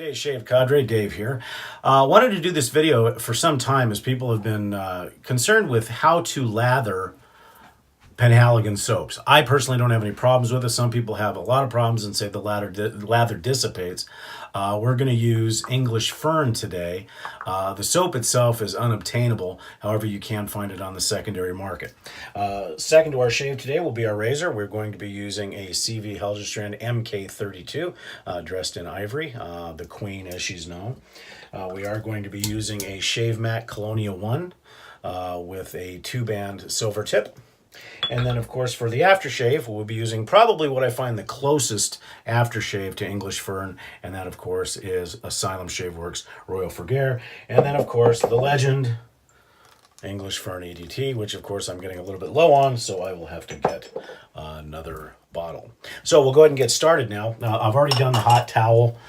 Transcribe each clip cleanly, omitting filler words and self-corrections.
Day Shave Cadre, Dave here. Wanted to do this video for some time as people have been concerned with how to lather Penhaligon soaps. I personally don't have any problems with it. Some people have a lot of problems and say the lather dissipates. We're going to use English Fern today. The soap itself is unobtainable. However, you can find it on the secondary market. Second to our shave today will be our razor. We're going to be using a CV Heljestrand MK32 dressed in ivory, the queen as she's known. We are going to be using a Shavemac Colonia 1 with a 2-band silver tip. And then, of course, for the aftershave, we'll be using probably what I find the closest aftershave to English Fern, and that, of course, is Asylum Shaveworks Royal Fougere. And then, of course, the legend, English Fern EDT, which, of course, I'm getting a little bit low on, so I will have to get another bottle. So we'll go ahead and get started now. I've already done the hot towel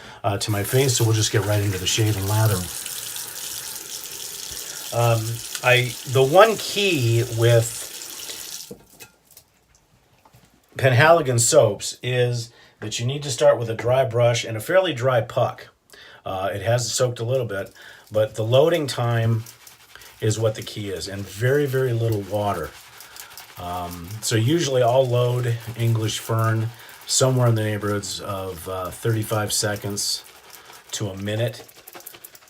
to my face, so we'll just get right into the shave and lathering. The one key with Penhaligon soaps is that you need to start with a dry brush and a fairly dry puck. It has soaked a little bit, but the loading time is what the key is, and very, very little water. So usually I'll load English Fern somewhere in the neighborhoods of 35 seconds to a minute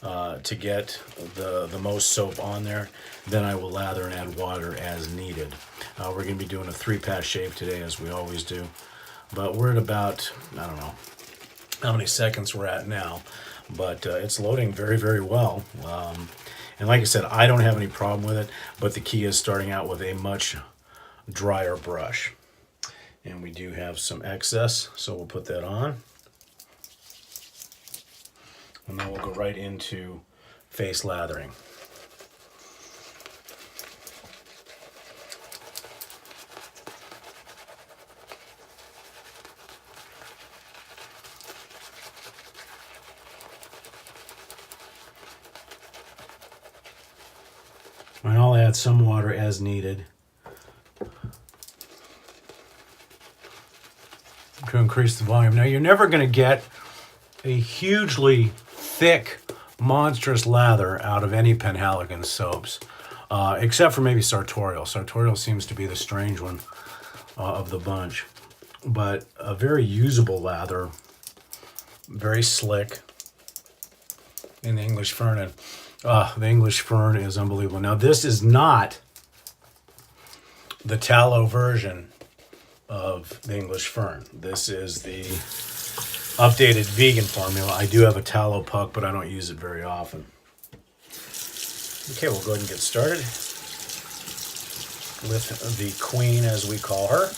to get the most soap on there. Then I will lather and add water as needed. We're going to be doing a 3-pass shave today, as we always do. But we're at about, I don't know how many seconds we're at now. But it's loading very, very well. And like I said, I don't have any problem with it. But the key is starting out with a much drier brush. And we do have some excess, so we'll put that on. And then we'll go right into face lathering. And I'll add some water as needed to increase the volume. Now, you're never going to get a hugely thick, monstrous lather out of any Penhaligon soaps, except for maybe Sartorial. Sartorial seems to be the strange one of the bunch. But a very usable lather, very slick in the English Fern. And the English Fern is unbelievable. Now, this is not the tallow version of the English Fern. This is the updated vegan formula. I do have a tallow puck, but I don't use it very often. Okay, we'll go ahead and get started with the queen, as we call her.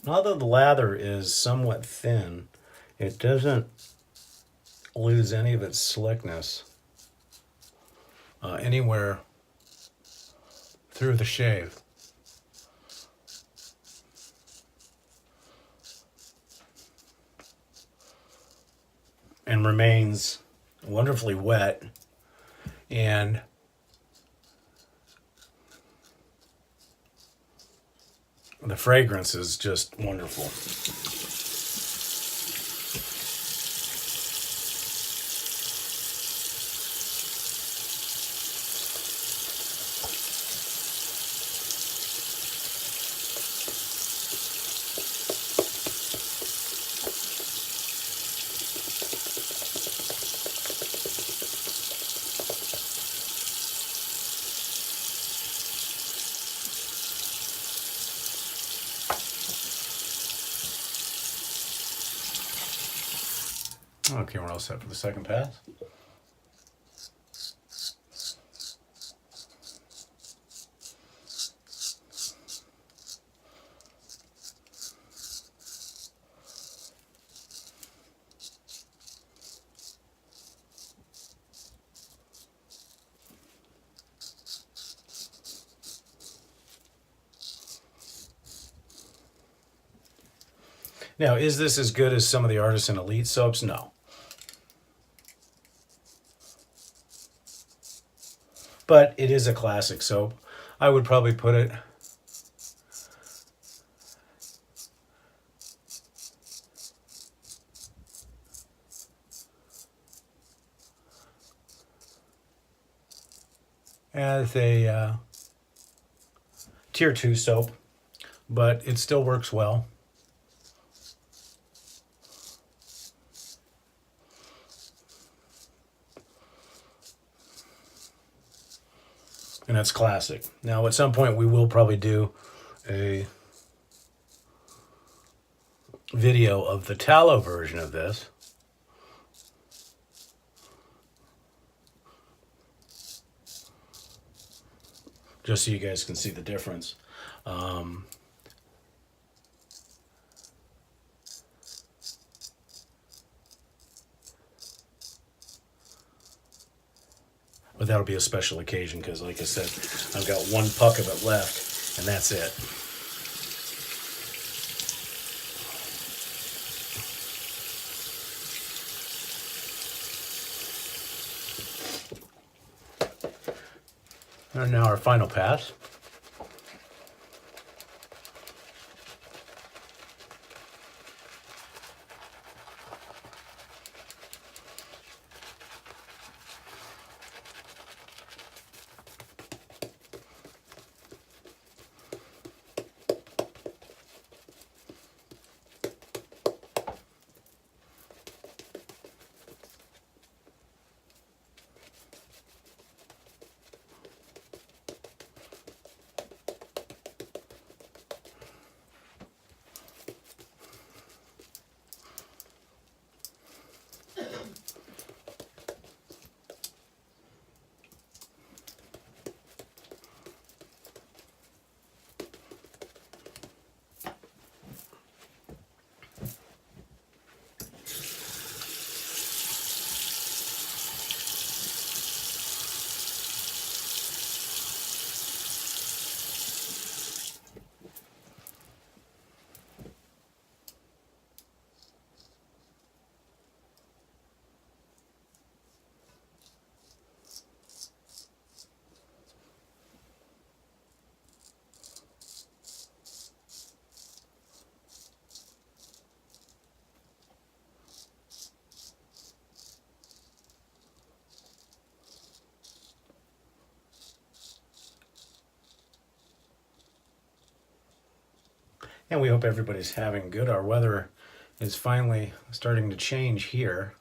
And although the lather is somewhat thin, it doesn't lose any of its slickness anywhere through the shave. And remains wonderfully wet and The fragrance is just wonderful. Okay, we're all set for the second pass. Now, is this as good as some of the Artisan Elite soaps? No. But it is a classic soap. I would probably put it as a tier 2 soap, but it still works well. And that's classic. Now, at some point, we will probably do a video of the tallow version of this. Just so you guys can see the difference. But that'll be a special occasion because, like I said, I've got one puck of it left, and that's it. And now our final pass. And we hope everybody's having good. Our weather is finally starting to change here.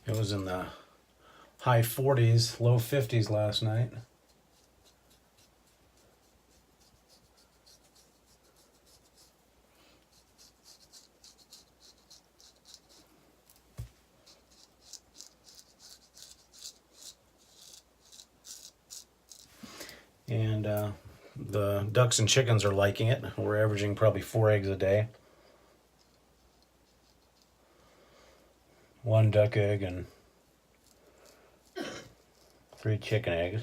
It was in the high 40s, low 50s last night. And the ducks and chickens are liking it. We're averaging probably 4 eggs a day. 1 duck egg and 3 chicken eggs.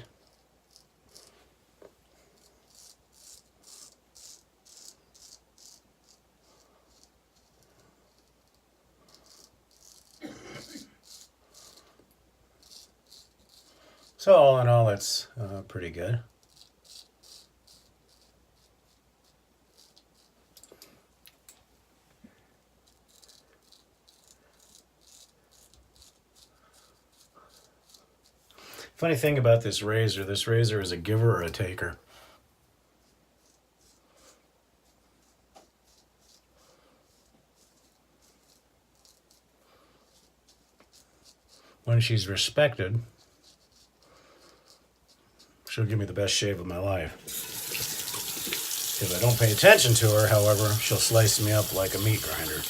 So all in all, that's pretty good. Funny thing about this razor is a giver or a taker. When she's respected, she'll give me the best shave of my life. If I don't pay attention to her, however, she'll slice me up like a meat grinder.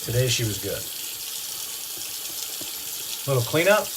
Today she was good. Little cleanup.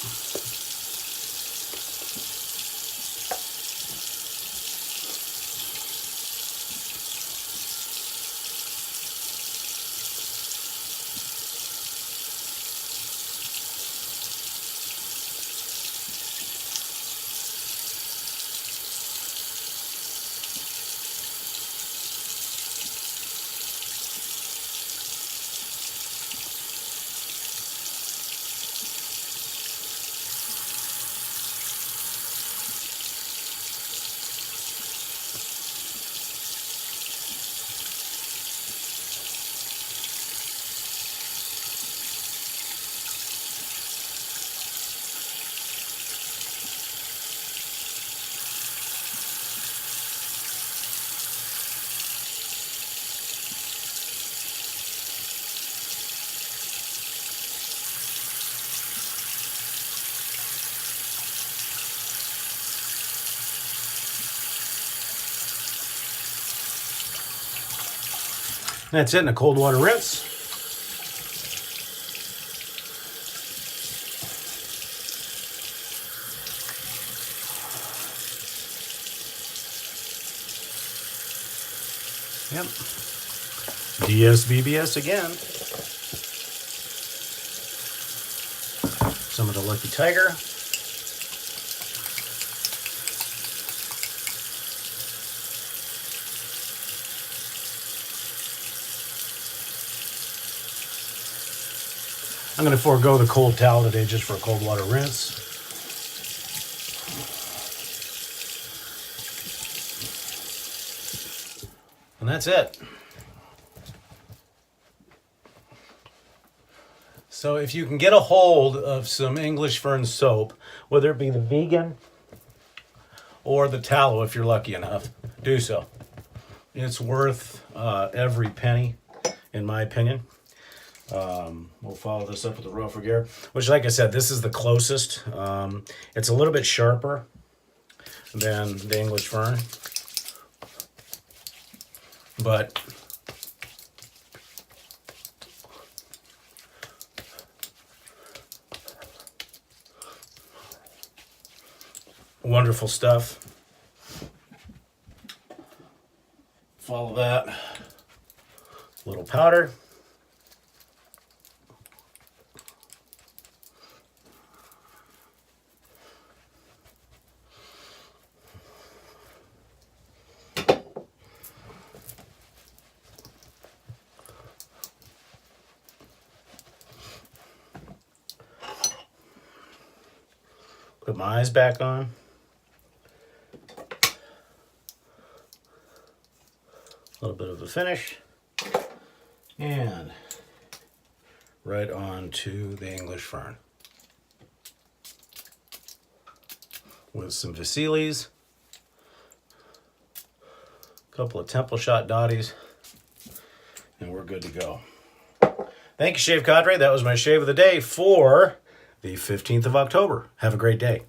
That's it in a cold water rinse. Yep. DSBBS again. Some of the Lucky Tiger. I'm going to forego the cold towel today just for a cold water rinse. And that's it. So if you can get a hold of some English Fern soap, whether it be the vegan or the tallow, if you're lucky enough, do so. It's worth every penny, in my opinion. We'll follow this up with the Royal Fougere, which, like I said, this is the closest. It's a little bit sharper than the English Fern, but wonderful stuff. Follow that. Little powder. Put my eyes back on. A little bit of a finish. And right on to the English Fern. With some Vasilis. A couple of Temple Shot Dotties. And we're good to go. Thank you, Shave Cadre. That was my shave of the day for the 15th of October. Have a great day.